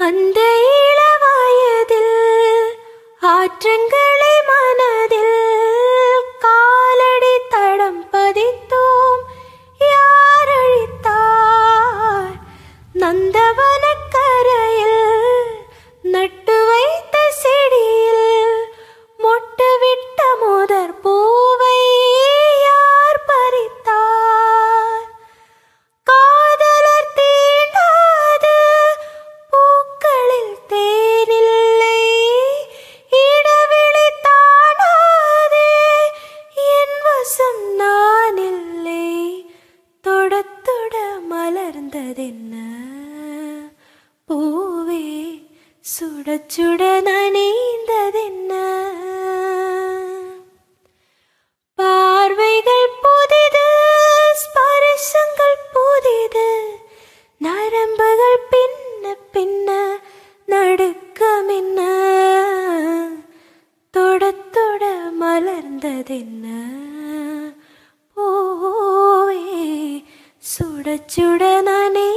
அந்த இளவயதில் ஆற்றங்களை மனதில் காலடி தடம் பதித்தோம். யார் அழித்தார்? நந்தவனக்கரையில் நட்டு வைத்த செடியில் மொட்டுவிட்ட முதற் பூவை யார் பறித்தார்? காதலர் தீண்டாத பூக்களில் தேனில்லை, இடவிழி தாண்டாதே என் வசம் நான் இல்லை. தொடத் தொட மலர்ந்ததென்ன பூவே, சுடச் சுட நனைந்ததென்ன? பார்வைகள் புதிது, ஸ்பரிசங்கள் புதிது, நரம்புகள் பின்ன பின்ன நடுக்கமென்ன? தொடத் தொட மலர்ந்ததென்ன பூவே, சுடச் சுட நனை